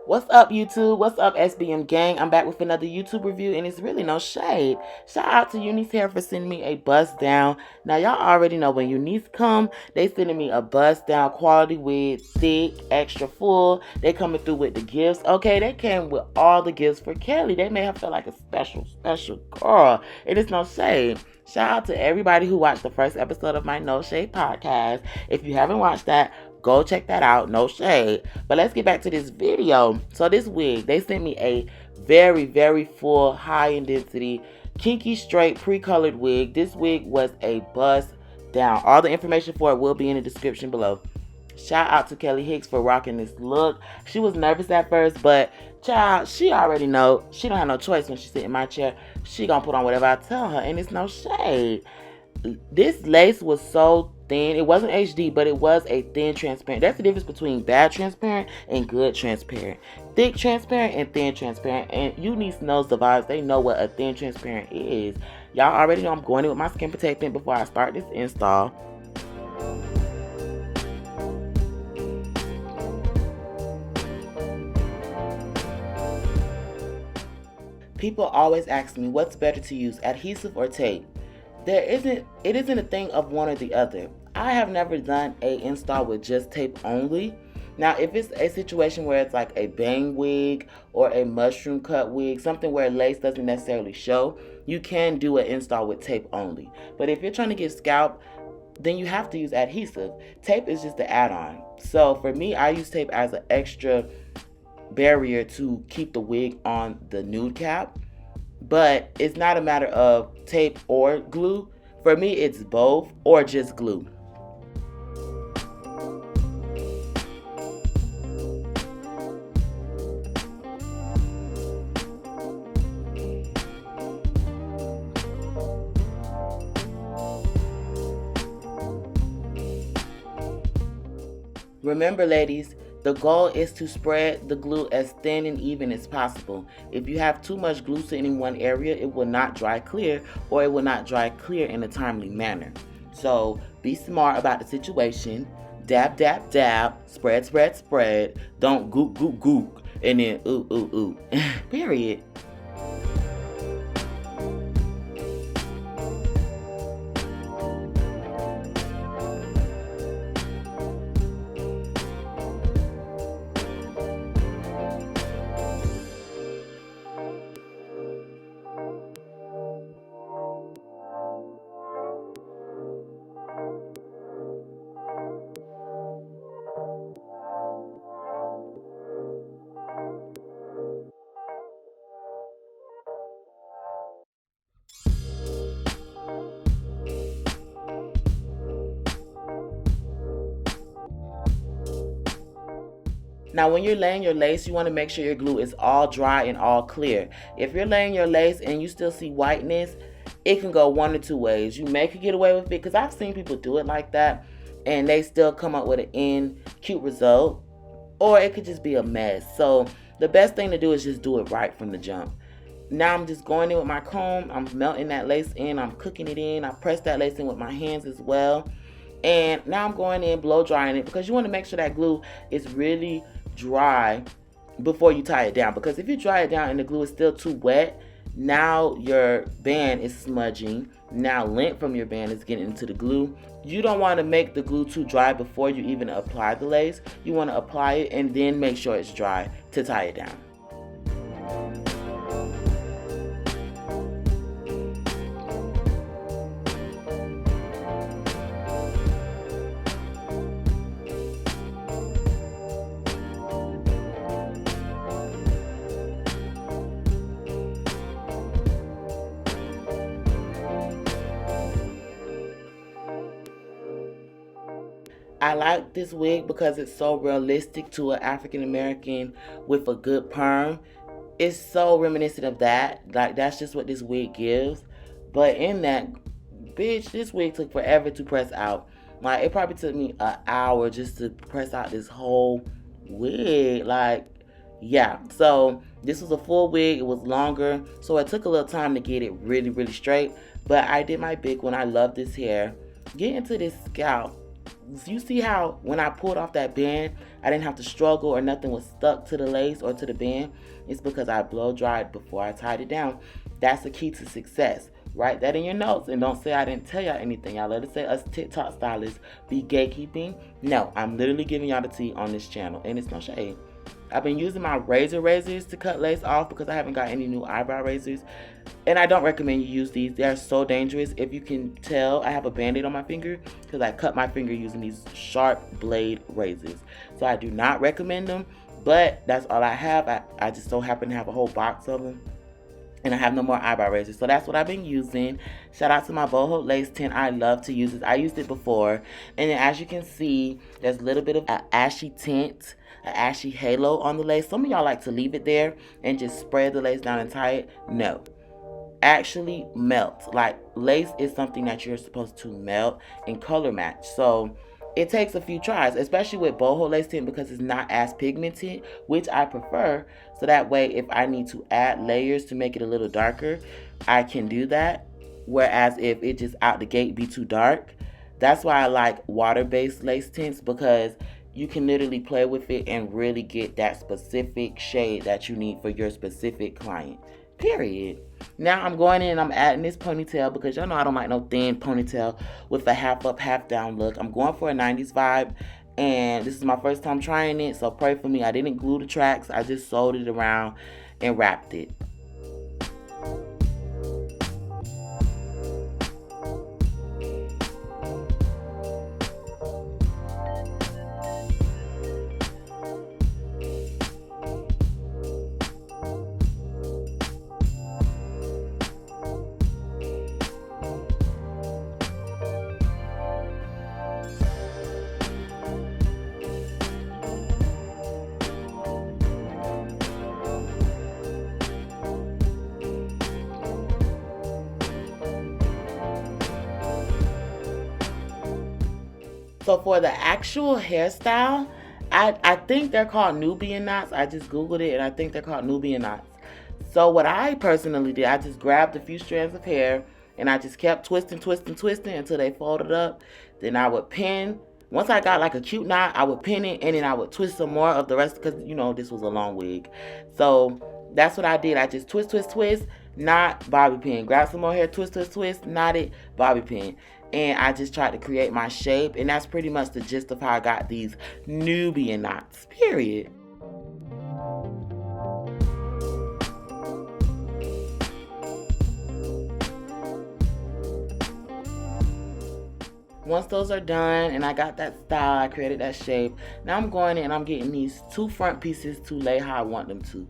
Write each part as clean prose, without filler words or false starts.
What's up, YouTube? What's up, SBM gang? I'm back with another YouTube review, and it's really no shade. Shout out to UNice hair for sending me a bust down. Now, y'all already know when UNice come, they sending me a bust down quality wig, thick, extra full. They coming through with the gifts. Okay, they came with all the gifts for Kelly. They made her feel like a special girl. It is no shade. Shout out to everybody who watched the first episode of my No Shade podcast. If you haven't watched that, go check that out. No shade. But let's get back to this video. So this wig, they sent me a very full, high intensity, kinky straight pre-colored wig. This wig was a bust down. All the information for it will be in the description below. Shout out to Kelly Hicks for rocking this look. She was nervous at first, but child, she already know. She don't have no choice when she sit in my chair. She gonna put on whatever I tell her, and it's no shade. This lace was so thin. It wasn't HD, but it was a thin transparent. That's the difference between bad transparent and good transparent. Thick transparent and thin transparent. And UNice knows the vibes. They know what a thin transparent is. Y'all already know I'm going in with my skin protectant before I start this install. People always ask me what's better to use, adhesive or tape. It isn't a thing of one or the other. I have never done a install with just tape only. Now, if it's a situation where it's like a bang wig or a mushroom cut wig, something where lace doesn't necessarily show, you can do an install with tape only. But if you're trying to get scalp, then you have to use adhesive. Tape is just the add-on. So for me, I use tape as an extra barrier to keep the wig on the nude cap. But it's not a matter of tape or glue. For me, it's both or just glue. Remember, ladies, the goal is to spread the glue as thin and even as possible. If you have too much glue sitting in one area, it will not dry clear, or it will not dry clear in a timely manner. So be smart about the situation. Dab, dab, dab. Spread, spread, spread. Don't goop, goop, goop. And then ooh, ooh, ooh. Period. Now, when you're laying your lace, you want to make sure your glue is all dry and all clear. If you're laying your lace and you still see whiteness, it can go one or two ways. You may could get away with it, because I've seen people do it like that and they still come up with an cute result, or it could just be a mess. So the best thing to do is just do it right from the jump. Now I'm just going in with my comb. I'm melting that lace in. I'm cooking it in. I press that lace in with my hands as well. And now I'm going in blow drying it, because you want to make sure that glue is really dry before you tie it down. Because if you dry it down and the glue is still too wet, now your band is smudging. Now lint from your band is getting into the glue. You don't want to make the glue too dry before you even apply the lace. You want to apply it and then make sure it's dry to tie it down. I like this wig because it's so realistic to an African American with a good perm. It's so reminiscent of that. Like, that's just what this wig gives. But in that, bitch, this wig took forever to press out. Like, it probably took me an hour just to press out this whole wig. Like, yeah. So this was a full wig. It was longer. So it took a little time to get it really straight. But I did my big one. I love this hair. Get into this scalp. You see how when I pulled off that band, I didn't have to struggle or nothing was stuck to the lace or to the band. It's because I blow dried before I tied it down. That's the key to success. Write that in your notes and don't say I didn't tell y'all anything. Y'all let us say us TikTok stylists be gatekeeping. No, I'm literally giving y'all the tea on this channel, and it's no shade. I've been using my razors to cut lace off because I haven't got any new eyebrow razors. And I don't recommend you use these. They are so dangerous. If you can tell, I have a band-aid on my finger because I cut my finger using these sharp blade razors. So I do not recommend them, but that's all I have. I just so happen to have a whole box of them. And I have no more eyebrow razors. So that's what I've been using. Shout out to my boho lace tint. I love to use this. I used it before. And then as you can see, there's a little bit of an ashy tint, an ashy halo on the lace. Some of y'all like to leave it there and just spread the lace down and tie it. No. Actually melt. Like, lace is something that you're supposed to melt and color match. So it takes a few tries, especially with boho lace tint because it's not as pigmented, which I prefer. So that way, if I need to add layers to make it a little darker, I can do that. Whereas if it just out the gate be too dark, that's why I like water-based lace tints, because you can literally play with it and really get that specific shade that you need for your specific client. Period. Now I'm going in and I'm adding this ponytail because y'all know I don't like no thin ponytail with a half up, half down look. I'm going for a 90s vibe, and this is my first time trying it, so pray for me. I didn't glue the tracks. I just sewed it around and wrapped it. So for the actual hairstyle, I think they're called Nubian knots. I just Googled it and I think they're called Nubian knots. So what I personally did, I just grabbed a few strands of hair and I just kept twisting until they folded up. Then I would pin. Once I got like a cute knot, I would pin it and then I would twist some more of the rest because, you know, this was a long wig. So that's what I did. I just twist, knot, bobby pin. Grab some more hair, twist, knot it, bobby pin. And I just tried to create my shape. And that's pretty much the gist of how I got these Nubian knots, period. Once those are done and I got that style, I created that shape, now I'm going in and I'm getting these two front pieces to lay how I want them to.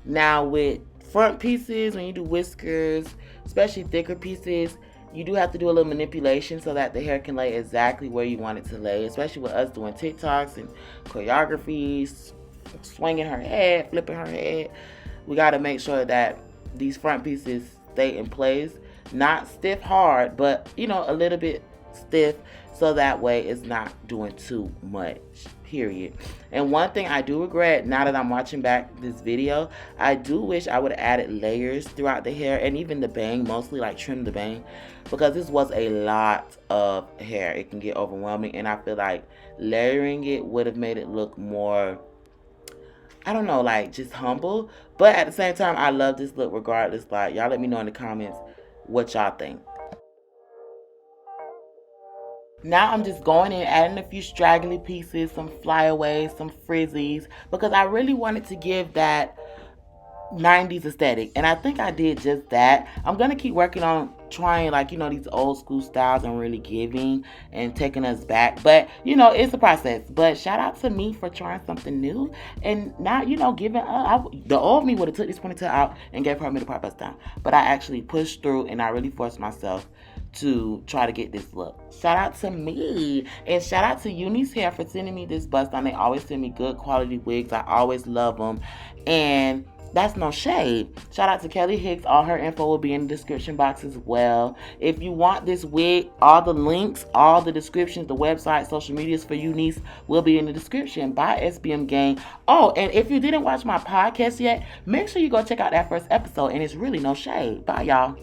Now with front pieces, when you do whiskers, especially thicker pieces, you do have to do a little manipulation so that the hair can lay exactly where you want it to lay, especially with us doing TikToks and choreographies, swinging her head, flipping her head. We got to make sure that these front pieces stay in place, not stiff hard, but, you know, a little bit stiff, so that way it's not doing too much, period. And one thing I do regret now that I'm watching back this video, I do wish I would have added layers throughout the hair and even the bang, mostly like trim the bang, because this was a lot of hair. It can get overwhelming, and I feel like layering it would have made it look more, I don't know, like just humble. But at the same time, I love this look regardless. Like, y'all let me know in the comments what y'all think. Now I'm just going in, adding a few straggly pieces, some flyaways, some frizzies, because I really wanted to give that 90s aesthetic, and I think I did just that. I'm gonna keep working on trying, like, you know, these old school styles and really giving and taking us back, but you know, it's a process. But shout out to me for trying something new and not, you know, giving up. The old me would have took this ponytail out and gave her a middle part bust down, but I actually pushed through and I really forced myself to try to get this look. Shout out to me, and shout out to UNice Hair for sending me this bust down. They always send me good quality wigs. I always love them, and that's no shade. Shout out to Kelly Hicks. All her info will be in the description box as well. If you want this wig, all the links, all the descriptions, the website, social medias for UNice will be in the description by SBM Gang. Oh, and if you didn't watch my podcast yet, make sure you go check out that first episode, and it's really no shade. Bye, y'all.